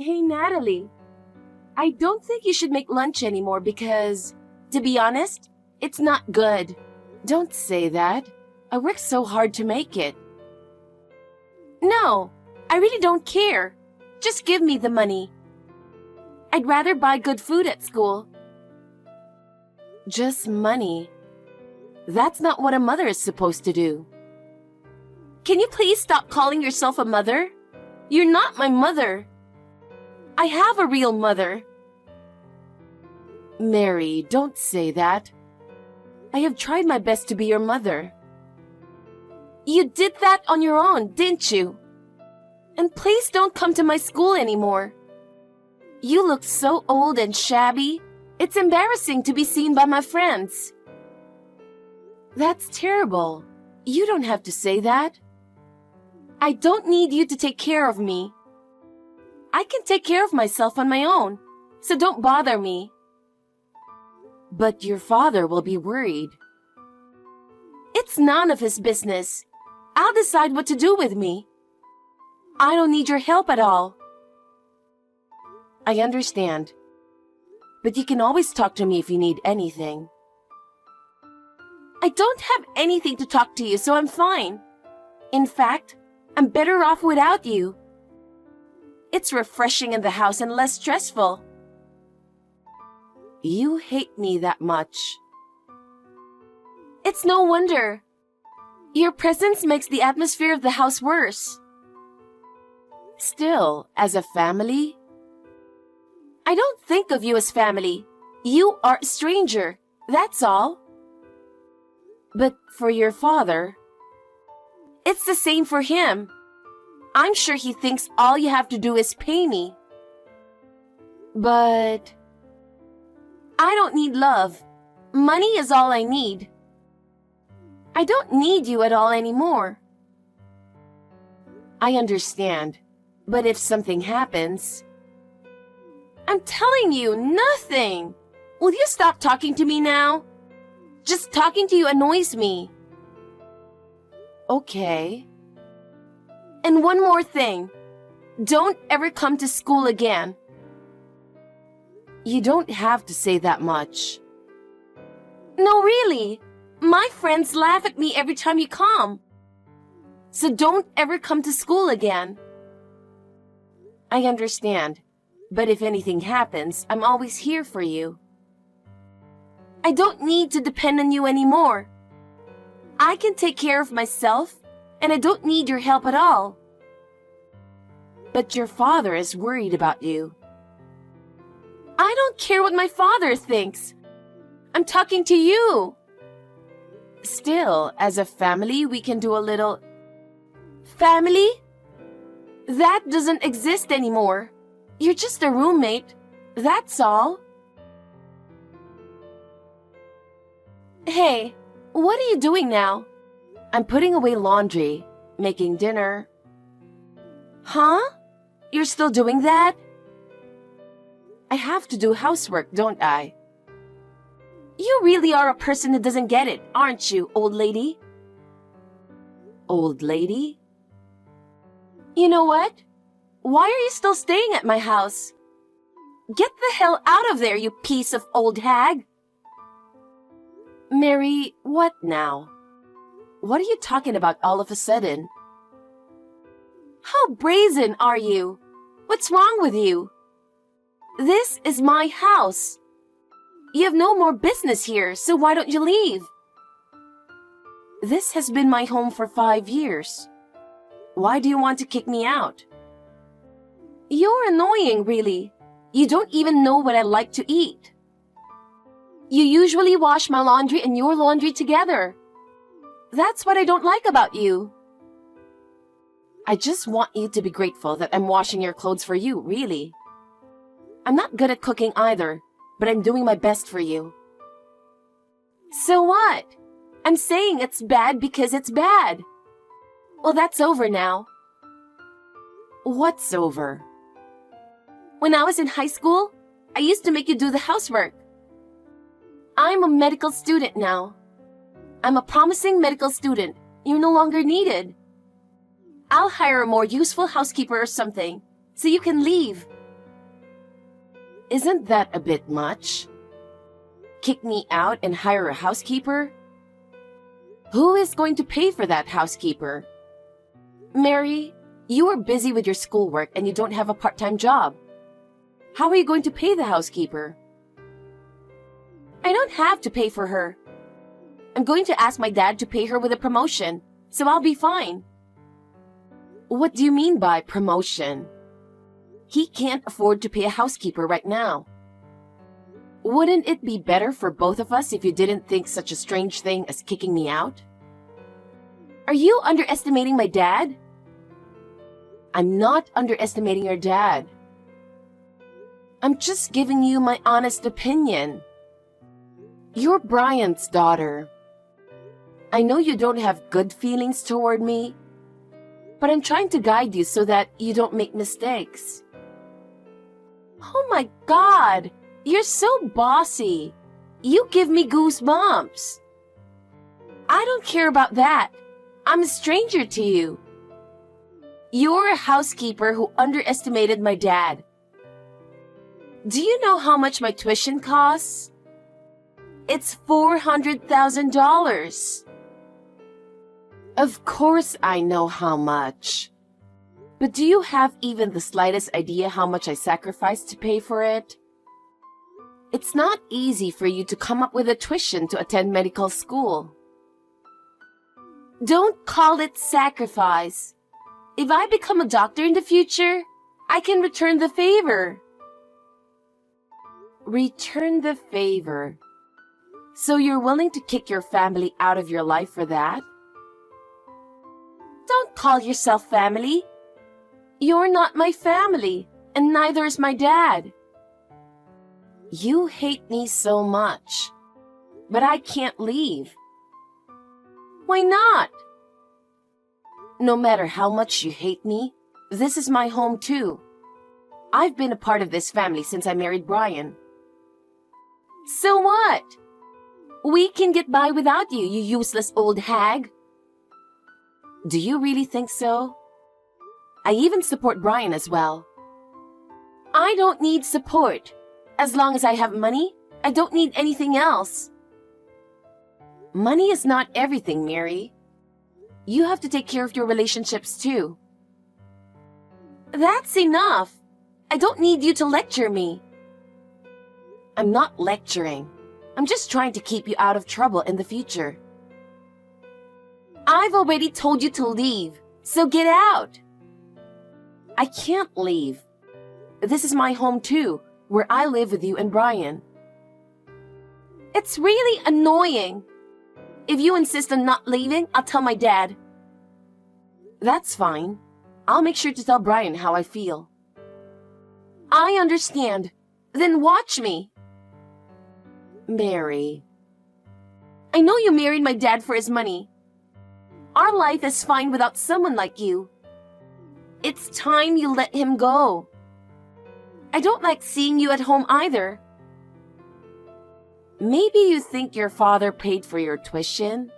Hey, Natalie, I don't think you should make lunch anymore because, to be honest, it's not good. Don't say that. I worked so hard to make it. No, I really don't care. Just give me the money. I'd rather buy good food at school. Just money. That's not what a mother is supposed to do. Can you please stop calling yourself a mother? You're not my mother. I have a real mother. Mary, don't say that. I have tried my best to be your mother. You did that on your own, didn't you? And please don't come to my school anymore. You look so old and shabby. It's embarrassing to be seen by my friends. That's terrible. You don't have to say that. I don't need you to take care of me. I can take care of myself on my own, so don't bother me. But your father will be worried. It's none of his business. I'll decide what to do with me. I don't need your help at all. I understand. But you can always talk to me if you need anything. I don't have anything to talk to you, so I'm fine. In fact, I'm better off without you. It's refreshing in the house and less stressful. You hate me that much. It's no wonder. Your presence makes the atmosphere of the house worse. Still, as a family, I don't think of you as family. You are a stranger, that's all. But for your father, it's the same for him. I'm sure he thinks all you have to do is pay me. But I don't need love. Money is all I need. I don't need you at all anymore. I understand, but if something happens... I'm telling you, nothing. Will you stop talking to me now? Just talking to you annoys me. Okay. And one more thing. Don't ever come to school again. You don't have to say that much. No, really. My friends laugh at me every time you come. So don't ever come to school again. I understand. But if anything happens, I'm always here for you. I don't need to depend on you anymore. I can take care of myself, and I don't need your help at all. But your father is worried about you. I don't care what my father thinks. I'm talking to you. Still, as a family, we can do a little... Family? That doesn't exist anymore. You're just a roommate. That's all. Hey, what are you doing now? I'm putting away laundry, making dinner. Huh? You're still doing that? I have to do housework, don't I? You really are a person who doesn't get it, aren't you, old lady? Old lady? You know what? Why are you still staying at my house? Get the hell out of there, you piece of old hag! Mary, what now? What are you talking about all of a sudden? How brazen are you? What's wrong with you? This is my house. You have no more business here, so why don't you leave? This has been my home for 5 years. Why do you want to kick me out? You're annoying, really. You don't even know what I like to eat. You usually wash my laundry and your laundry together. That's what I don't like about you. I just want you to be grateful that I'm washing your clothes for you, really. I'm not good at cooking either, but I'm doing my best for you. So what? I'm saying it's bad because it's bad. Well, that's over now. What's over? When I was in high school, I used to make you do the housework. I'm a medical student now. I'm a promising medical student. You're no longer needed. I'll hire a more useful housekeeper or something, so you can leave. Isn't that a bit much? Kick me out and hire a housekeeper? Who is going to pay for that housekeeper? Mary, you are busy with your schoolwork and you don't have a part-time job. How are you going to pay the housekeeper? I don't have to pay for her. I'm going to ask my dad to pay her with a promotion, so I'll be fine. What do you mean by promotion? He can't afford to pay a housekeeper right now. Wouldn't it be better for both of us if you didn't think such a strange thing as kicking me out? Are you underestimating my dad? I'm not underestimating your dad. I'm just giving you my honest opinion. You're Brian's daughter. I know you don't have good feelings toward me, but I'm trying to guide you so that you don't make mistakes. Oh my God, you're so bossy. You give me goosebumps. I don't care about that. I'm a stranger to you. You're a housekeeper who underestimated my dad. Do you know how much my tuition costs? It's $400,000. Of course I know how much. But do you have even the slightest idea how much I sacrificed to pay for it? It's not easy for you to come up with a tuition to attend medical school. Don't call it sacrifice. If I become a doctor in the future, I can return the favor. Return the favor. So you're willing to kick your family out of your life for that? Don't call yourself family. You're not my family, and neither is my dad. You hate me so much, but I can't leave. Why not? No matter how much you hate me, this is my home too. I've been a part of this family since I married Brian. So what? We can get by without you, you useless old hag. Do you really think so? I even support Brian as well. I don't need support. As long as I have money, I don't need anything else. Money is not everything, Mary. You have to take care of your relationships too. That's enough. I don't need you to lecture me. I'm not lecturing. I'm just trying to keep you out of trouble in the future. I've already told you to leave, so get out. I can't leave. This is my home too, where I live with you and Brian. It's really annoying. If you insist on not leaving, I'll tell my dad. That's fine. I'll make sure to tell Brian how I feel. I understand. Then watch me. Mary. I know you married my dad for his money. Our life is fine without someone like you. It's time you let him go. I don't like seeing you at home either. Maybe you think your father paid for your tuition?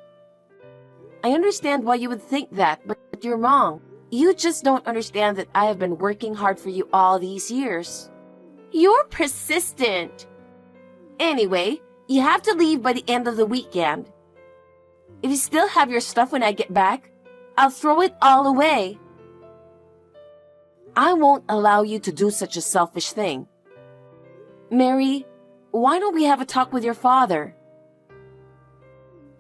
I understand why you would think that, but you're wrong. You just don't understand that I have been working hard for you all these years. You're persistent. Anyway, you have to leave by the end of the weekend. If you still have your stuff when I get back, I'll throw it all away. I won't allow you to do such a selfish thing. Mary, why don't we have a talk with your father?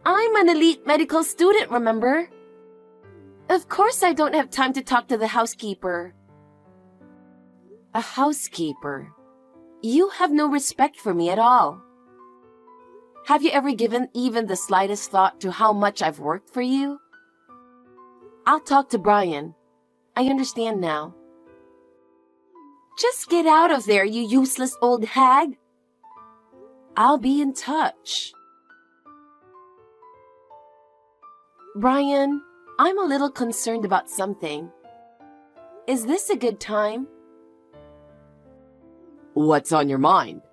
I'm an elite medical student, remember? Of course I don't have time to talk to the housekeeper. A housekeeper? You have no respect for me at all. Have you ever given even the slightest thought to how much I've worked for you? I'll talk to Brian. I understand now. Just get out of there, you useless old hag. I'll be in touch. Brian, I'm a little concerned about something. Is this a good time? What's on your mind?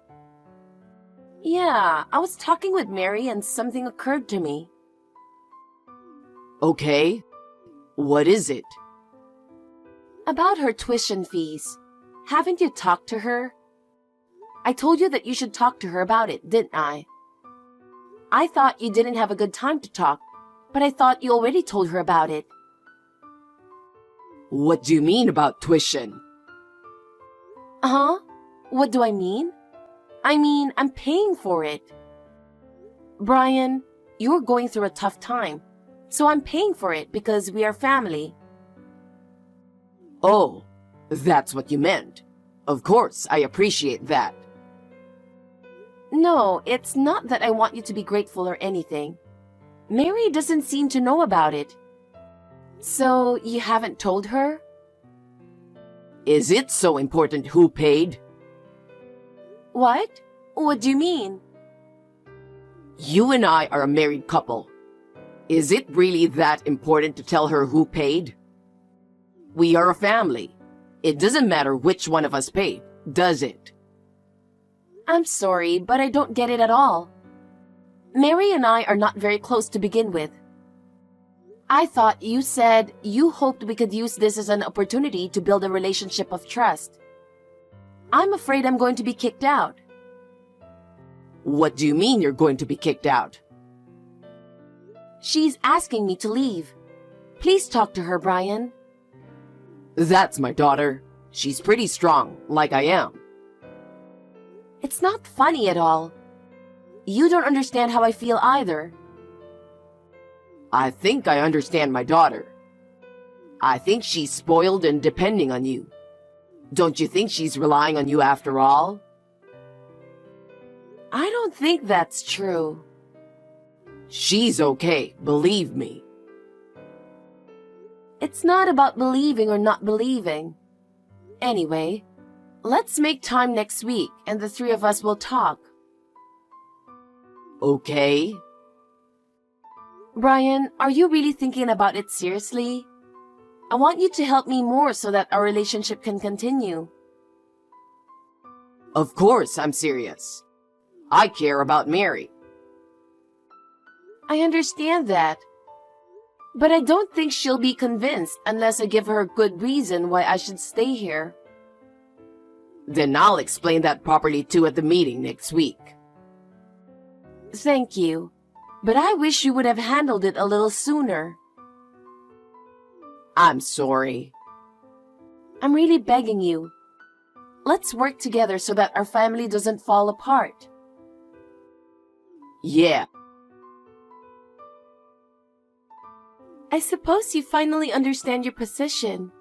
Yeah, I was talking with Mary and something occurred to me. Okay. What is it? About her tuition fees. Haven't you talked to her? I told you that you should talk to her about it, didn't I? I thought you didn't have a good time to talk, but I thought you already told her about it. What do you mean about tuition? Huh? What do I mean? I mean, I'm paying for it. Brian, you're going through a tough time, so I'm paying for it because we are family. Oh, that's what you meant. Of course, I appreciate that. No, it's not that I want you to be grateful or anything. Mary doesn't seem to know about it. So, you haven't told her? Is it so important who paid? What? What do you mean? You and I are a married couple. Is it really that important to tell her who paid? We are a family. It doesn't matter which one of us paid, does it? I'm sorry, but I don't get it at all. Mary and I are not very close to begin with. I thought you said you hoped we could use this as an opportunity to build a relationship of trust. I'm afraid I'm going to be kicked out. What do you mean you're going to be kicked out? She's asking me to leave. Please talk to her, Brian. That's my daughter. She's pretty strong, like I am. It's not funny at all. You don't understand how I feel either. I think I understand my daughter. I think she's spoiled and depending on you. Don't you think she's relying on you after all? I don't think that's true. She's okay, believe me. It's not about believing or not believing. Anyway, let's make time next week and the three of us will talk. Okay. Brian, are you really thinking about it seriously? I want you to help me more so that our relationship can continue. Of course I'm serious. I care about Mary. I understand that. But I don't think she'll be convinced unless I give her a good reason why I should stay here. Then I'll explain that properly too at the meeting next week. Thank you, but I wish you would have handled it a little sooner. I'm sorry. I'm really begging you. Let's work together so that our family doesn't fall apart. Yeah. I suppose you finally understand your position.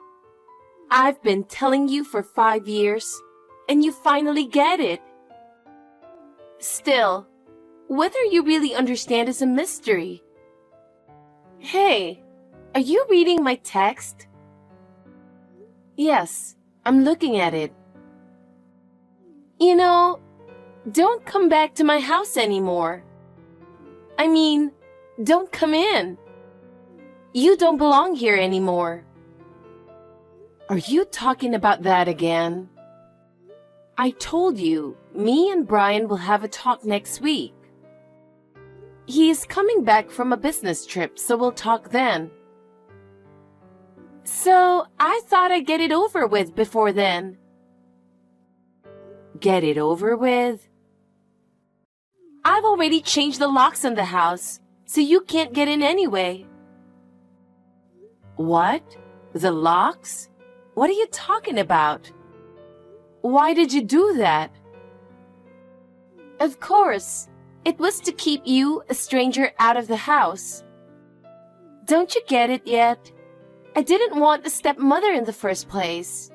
I've been telling you for 5 years, and you finally get it. Still, whether you really understand is a mystery. Hey, are you reading my text? Yes, I'm looking at it. You know, don't come back to my house anymore. I mean, don't come in. You don't belong here anymore. Are you talking about that again? I told you, me and Brian will have a talk next week. He is coming back from a business trip, so we'll talk then. So, I thought I'd get it over with before then. Get it over with? I've already changed the locks in the house, so you can't get in anyway. What? The locks? What are you talking about? Why did you do that? Of course, it was to keep you, a stranger, out of the house. Don't you get it yet? I didn't want a stepmother in the first place.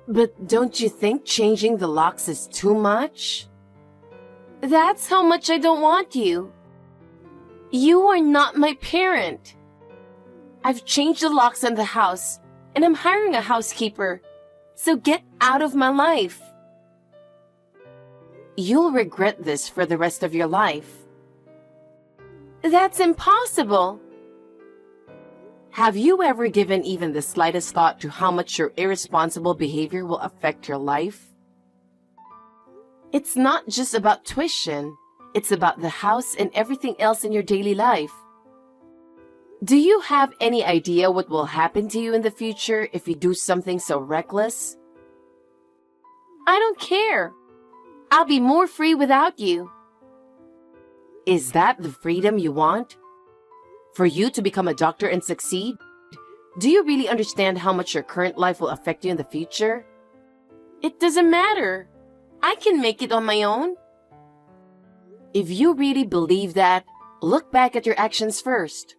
But don't you think changing the locks is too much? That's how much I don't want you. You are not my parent. I've changed the locks in the house, and I'm hiring a housekeeper. So get out of my life. You'll regret this for the rest of your life. That's impossible. Have you ever given even the slightest thought to how much your irresponsible behavior will affect your life? It's not just about tuition. It's about the house and everything else in your daily life. Do you have any idea what will happen to you in the future if you do something so reckless? I don't care. I'll be more free without you. Is that the freedom you want? For you to become a doctor and succeed? Do you really understand how much your current life will affect you in the future? It doesn't matter. I can make it on my own. If you really believe that, look back at your actions first.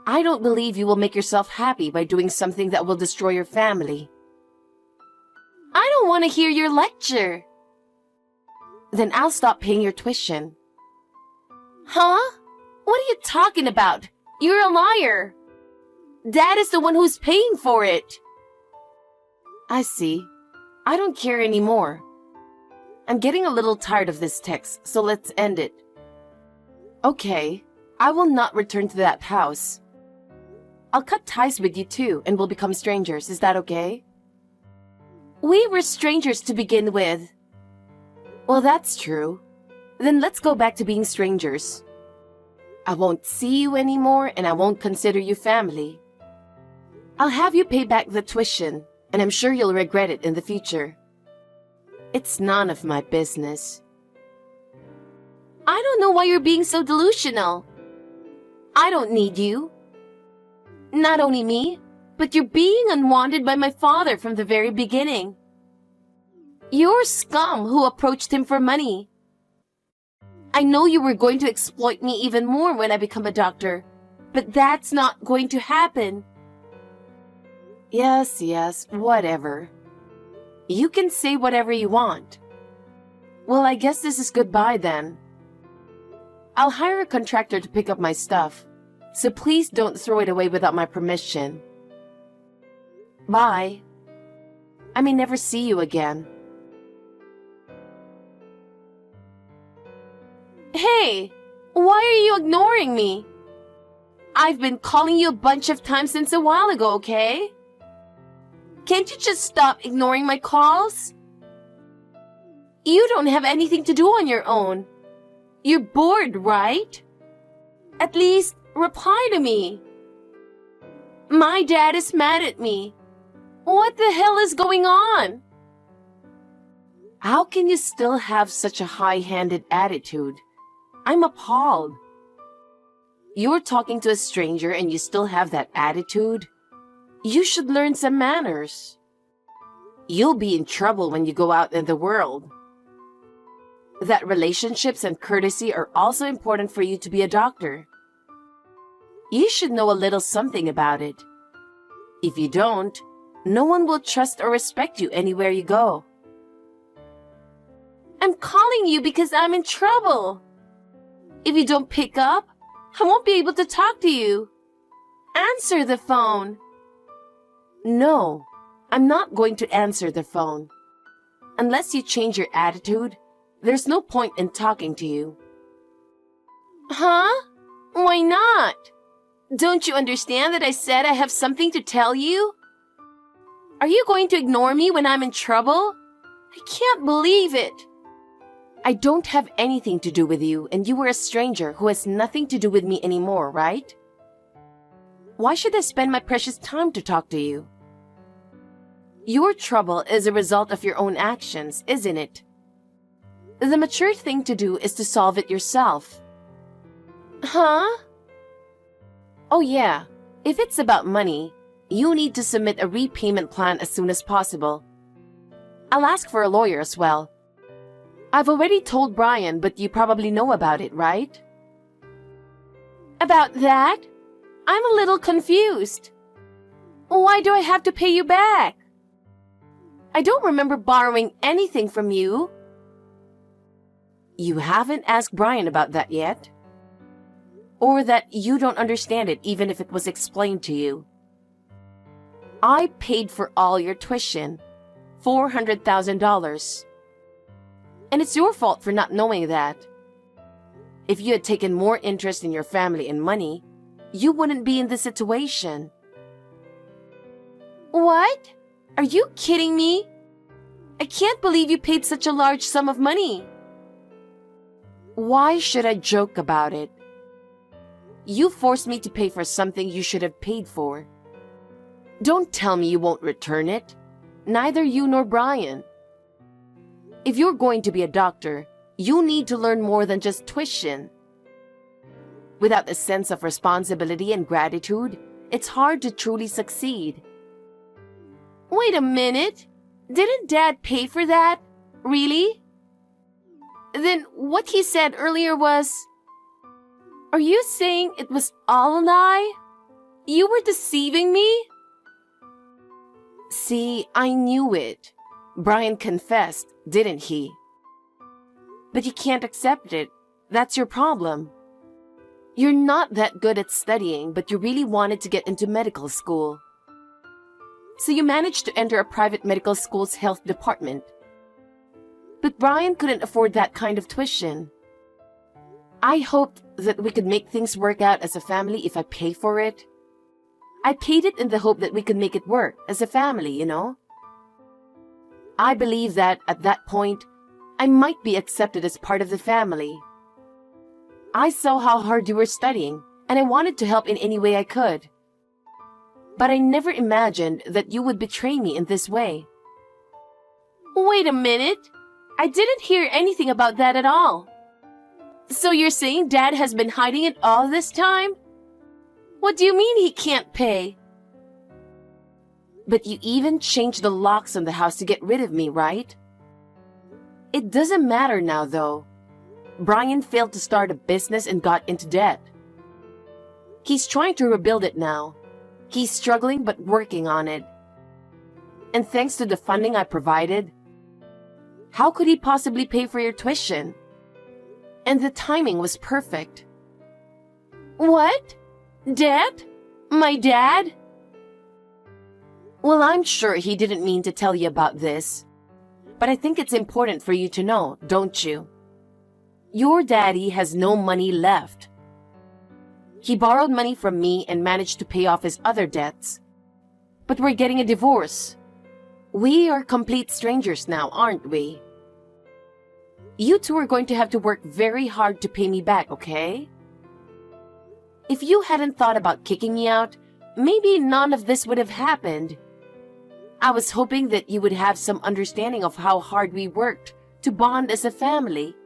I don't believe you will make yourself happy by doing something that will destroy your family. I don't want to hear your lecture. Then I'll stop paying your tuition. Huh? What are you talking about? You're a liar. Dad is the one who's paying for it. I see. I don't care anymore. I'm getting a little tired of this text, so let's end it. Okay, I will not return to that house. I'll cut ties with you too, and we'll become strangers. Is that okay? We were strangers to begin with. Well, that's true. Then let's go back to being strangers. I won't see you anymore, and I won't consider you family. I'll have you pay back the tuition, and I'm sure you'll regret it in the future. It's none of my business. I don't know why you're being so delusional. I don't need you. Not only me, but you're being unwanted by my father from the very beginning. You're scum who approached him for money. I know you were going to exploit me even more when I become a doctor, but that's not going to happen. Yes, whatever. You can say whatever you want. Well, I guess this is goodbye then. I'll hire a contractor to pick up my stuff, so please don't throw it away without my permission. Bye. I may never see you again. Hey, why are you ignoring me? I've been calling you a bunch of times since a while ago, okay? Can't you just stop ignoring my calls? You don't have anything to do on your own. You're bored, right? At least reply to me. My dad is mad at me. What the hell is going on? How can you still have such a high-handed attitude? I'm appalled. You're talking to a stranger and you still have that attitude? You should learn some manners. You'll be in trouble when you go out in the world. That relationships and courtesy are also important for you to be a doctor. You should know a little something about it. If you don't, no one will trust or respect you anywhere you go. I'm calling you because I'm in trouble. If you don't pick up, I won't be able to talk to you. Answer the phone. No, I'm not going to answer the phone. Unless you change your attitude, there's no point in talking to you. Huh? Why not? Don't you understand that I said I have something to tell you? Are you going to ignore me when I'm in trouble? I can't believe it. I don't have anything to do with you, and you were a stranger who has nothing to do with me anymore, right? Why should I spend my precious time to talk to you? Your trouble is a result of your own actions, isn't it? The mature thing to do is to solve it yourself. Huh? Oh yeah, if it's about money, you need to submit a repayment plan as soon as possible. I'll ask for a lawyer as well. I've already told Brian, but you probably know about it, right? About that? I'm a little confused. Why do I have to pay you back? I don't remember borrowing anything from you. You haven't asked Brian about that yet? Or that you don't understand it even if it was explained to you? I paid for all your tuition, $400,000. And it's your fault for not knowing that. If you had taken more interest in your family and money, you wouldn't be in this situation. What? Are you kidding me? I can't believe you paid such a large sum of money. Why should I joke about it? You forced me to pay for something you should have paid for. Don't tell me you won't return it. Neither you nor Brian. If you're going to be a doctor, you need to learn more than just tuition. Without a sense of responsibility and gratitude, it's hard to truly succeed. Wait a minute. Didn't Dad pay for that? Really? Then what he said earlier was... Are you saying it was all a lie? You were deceiving me? See, I knew it. Brian confessed, didn't he? But you can't accept it. That's your problem. You're not that good at studying, but you really wanted to get into medical school. So you managed to enter a private medical school's health department. But Brian couldn't afford that kind of tuition. I hoped that we could make things work out as a family if I pay for it. I paid it in the hope that we could make it work as a family, you know? I believe that at that point, I might be accepted as part of the family. I saw how hard you were studying, and I wanted to help in any way I could. But I never imagined that you would betray me in this way. Wait a minute. I didn't hear anything about that at all. So you're saying Dad has been hiding it all this time? What do you mean he can't pay? But you even changed the locks on the house to get rid of me, right? It doesn't matter now, though. Brian failed to start a business and got into debt. He's trying to rebuild it now. He's struggling but working on it. And thanks to the funding I provided, how could he possibly pay for your tuition? And the timing was perfect. What? Debt? My dad? Well, I'm sure he didn't mean to tell you about this. But I think it's important for you to know, don't you? Your daddy has no money left. He borrowed money from me and managed to pay off his other debts. But we're getting a divorce. We are complete strangers now, aren't we? You two are going to have to work very hard to pay me back, okay? If you hadn't thought about kicking me out, maybe none of this would have happened. I was hoping that you would have some understanding of how hard we worked to bond as a family.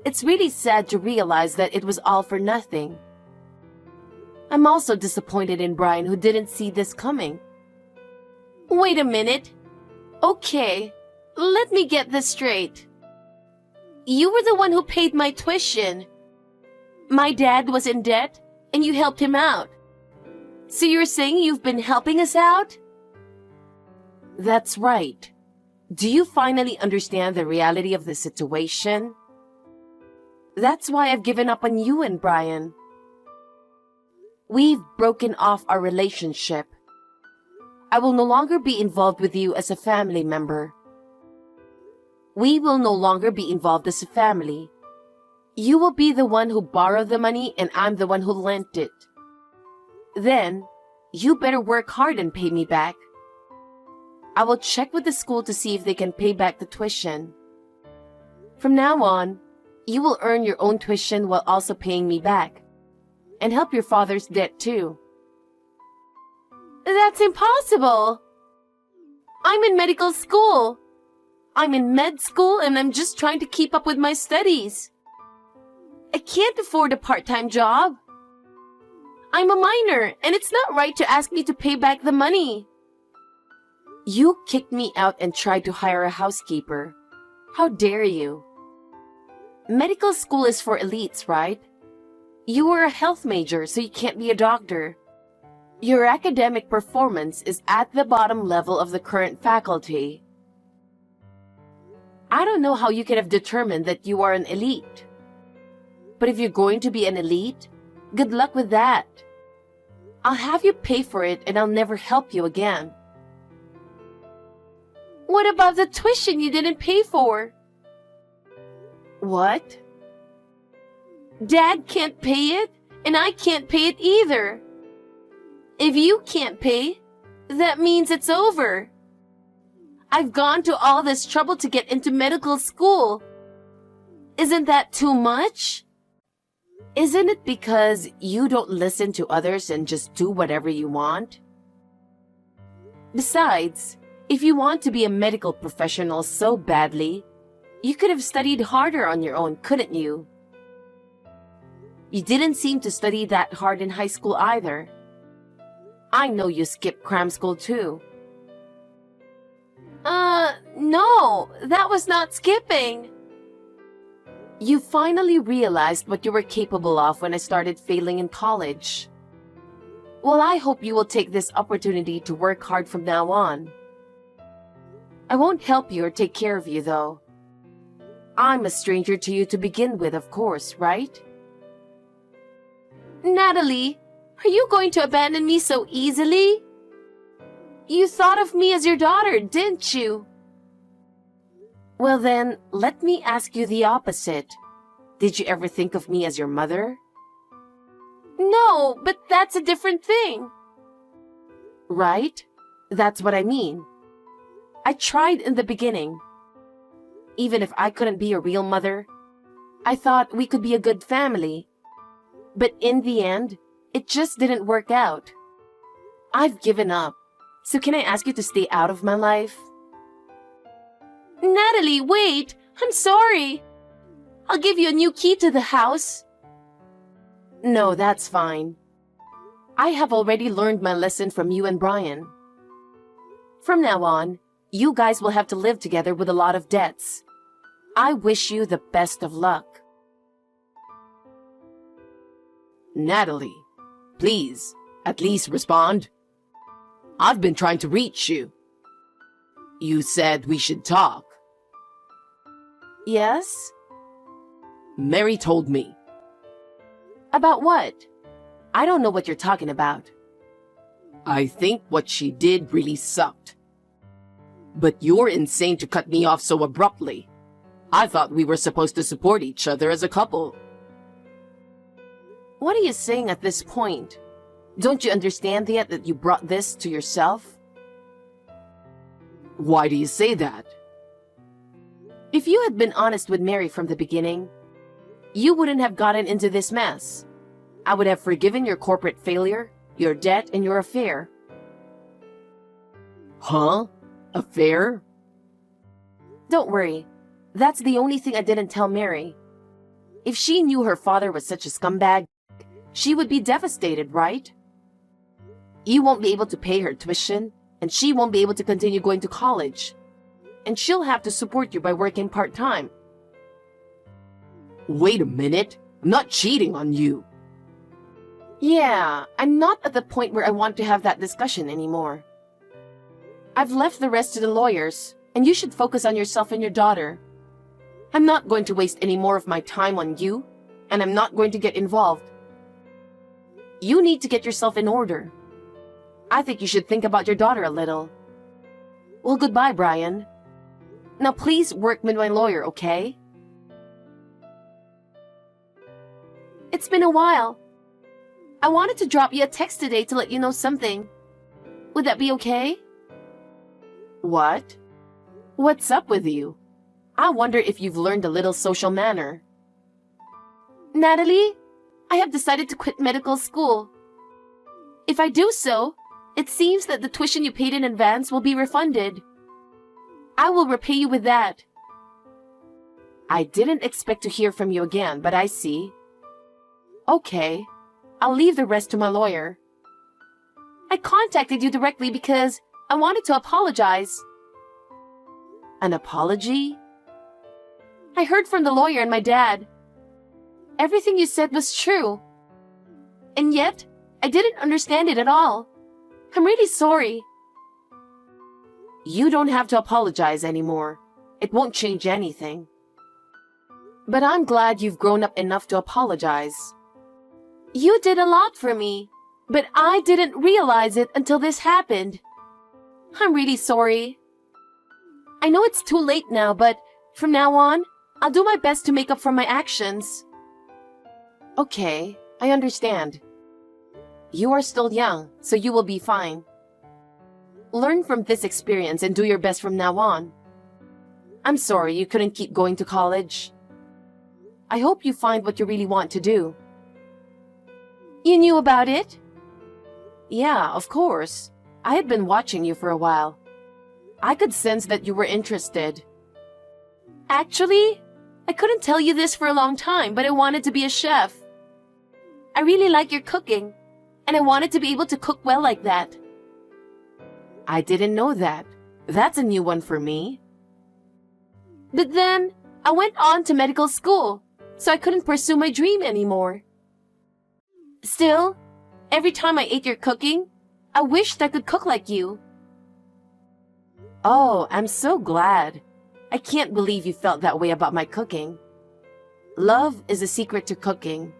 It's really sad to realize that it was all for nothing. I'm also disappointed in Brian, who didn't see this coming. Wait a minute. Okay, let me get this straight. You were the one who paid my tuition. My dad was in debt, and you helped him out. So you're saying you've been helping us out? That's right. Do you finally understand the reality of the situation? That's why I've given up on you and Brian. We've broken off our relationship. I will no longer be involved with you as a family member. We will no longer be involved as a family. You will be the one who borrowed the money and I'm the one who lent it. Then, you better work hard and pay me back. I will check with the school to see if they can pay back the tuition. From now on, you will earn your own tuition while also paying me back. And help your father's debt too. That's impossible. I'm in medical school. I'm in med school and I'm just trying to keep up with my studies. I can't afford a part-time job. I'm a minor and it's not right to ask me to pay back the money. You kicked me out and tried to hire a housekeeper. How dare you? Medical school is for elites, right? You are a health major, so you can't be a doctor. Your academic performance is at the bottom level of the current faculty. I don't know how you could have determined that you are an elite. But if you're going to be an elite, good luck with that. I'll have you pay for it and I'll never help you again. What about the tuition you didn't pay for? What? Dad can't pay it, and I can't pay it either. If you can't pay, that means it's over. I've gone to all this trouble to get into medical school. Isn't that too much? Isn't it because you don't listen to others and just do whatever you want? Besides, If you want to be a medical professional so badly, you could have studied harder on your own, couldn't you? You didn't seem to study that hard in high school either. I know you skipped cram school too. No, that was not skipping. You finally realized what you were capable of when I started failing in college. Well, I hope you will take this opportunity to work hard from now on. I won't help you or take care of you, though. I'm a stranger to you to begin with, of course, right? Natalie, are you going to abandon me so easily? You thought of me as your daughter, didn't you? Well then, let me ask you the opposite. Did you ever think of me as your mother? No, but that's a different thing. Right? That's what I mean. I tried in the beginning. Even if I couldn't be a real mother, I thought we could be a good family. But in the end, it just didn't work out. I've given up. So can I ask you to stay out of my life? Natalie, wait! I'm sorry! I'll give you a new key to the house. No, that's fine. I have already learned my lesson from you and Brian. From now on, you guys will have to live together with a lot of debts. I wish you the best of luck. Natalie, please, at least respond. I've been trying to reach you. You said we should talk. Yes? Mary told me. About what? I don't know what you're talking about. I think what she did really sucked. But you're insane to cut me off so abruptly. I thought we were supposed to support each other as a couple. What are you saying at this point? Don't you understand yet that you brought this to yourself? Why do you say that? If you had been honest with Mary from the beginning, you wouldn't have gotten into this mess. I would have forgiven your corporate failure, your debt, and your affair. Huh? Affair? Don't worry. That's the only thing I didn't tell Mary. If she knew her father was such a scumbag, she would be devastated, right? You won't be able to pay her tuition, and she won't be able to continue going to college. And she'll have to support you by working part-time. Wait a minute. I'm not cheating on you. Yeah, I'm not at the point where I want to have that discussion anymore. I've left the rest to the lawyers, and you should focus on yourself and your daughter. I'm not going to waste any more of my time on you, and I'm not going to get involved. You need to get yourself in order. I think you should think about your daughter a little. Well, goodbye, Brian. Now please work with my lawyer, okay? It's been a while. I wanted to drop you a text today to let you know something. Would that be okay? What? What's up with you? I wonder if you've learned a little social manner. Natalie, I have decided to quit medical school. If I do so, it seems that the tuition you paid in advance will be refunded. I will repay you with that. I didn't expect to hear from you again, but I see. Okay, I'll leave the rest to my lawyer. I contacted you directly because I wanted to apologize. An apology? I heard from the lawyer and my dad. Everything you said was true. And yet, I didn't understand it at all. I'm really sorry. You don't have to apologize anymore. It won't change anything. But I'm glad you've grown up enough to apologize. You did a lot for me, but I didn't realize it until this happened. I'm really sorry. I know it's too late now, but from now on, I'll do my best to make up for my actions. Okay, I understand. You are still young, so you will be fine. Learn from this experience and do your best from now on. I'm sorry you couldn't keep going to college. I hope you find what you really want to do. You knew about it? Yeah, of course. I had been watching you for a while. I could sense that you were interested. Actually, I couldn't tell you this for a long time, but I wanted to be a chef. I really like your cooking, and I wanted to be able to cook well like that. I didn't know that. That's a new one for me. But then, I went on to medical school, so I couldn't pursue my dream anymore. Still, every time I ate your cooking, I wished I could cook like you. Oh, I'm so glad. I can't believe you felt that way about my cooking. Love is a secret to cooking.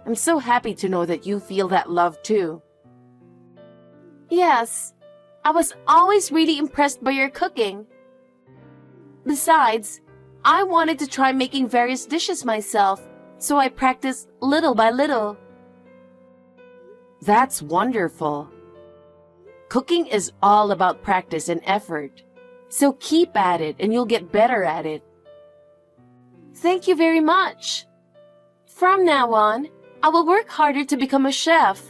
I'm so happy to know that you feel that love too. Yes, I was always really impressed by your cooking. Besides, I wanted to try making various dishes myself, so I practiced little by little. That's wonderful. Cooking is all about practice and effort. So keep at it and you'll get better at it. Thank you very much. From now on, I will work harder to become a chef.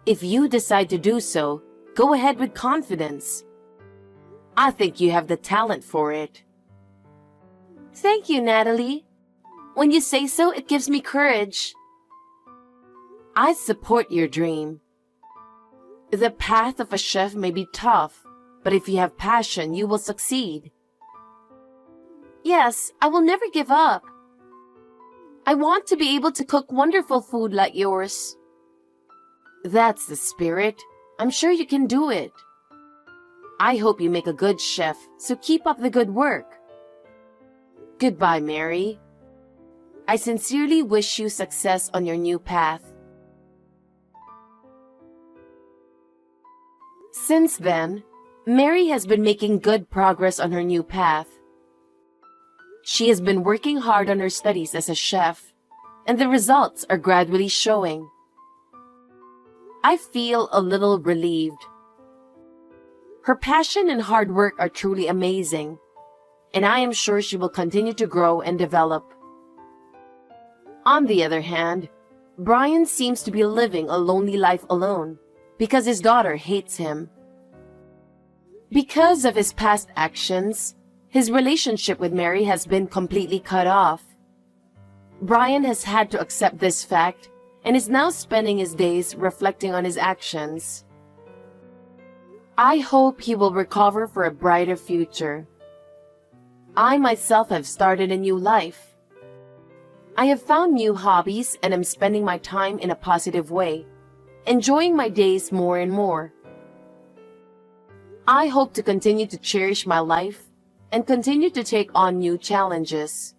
If you decide to do so, go ahead with confidence. I think you have the talent for it. Thank you, Natalie. When you say so, it gives me courage. I support your dream. The path of a chef may be tough, but if you have passion, you will succeed. Yes, I will never give up. I want to be able to cook wonderful food like yours. That's the spirit. I'm sure you can do it. I hope you make a good chef, so keep up the good work. Goodbye, Mary. I sincerely wish you success on your new path. Since then, Mary has been making good progress on her new path. She has been working hard on her studies as a chef, and the results are gradually showing. I feel a little relieved. Her passion and hard work are truly amazing, and I am sure she will continue to grow and develop. On the other hand, Brian seems to be living a lonely life alone because his daughter hates him. Because of his past actions, his relationship with Mary has been completely cut off. Brian has had to accept this fact and is now spending his days reflecting on his actions. I hope he will recover for a brighter future. I myself have started a new life. I have found new hobbies and am spending my time in a positive way, enjoying my days more and more. I hope to continue to cherish my life and continue to take on new challenges.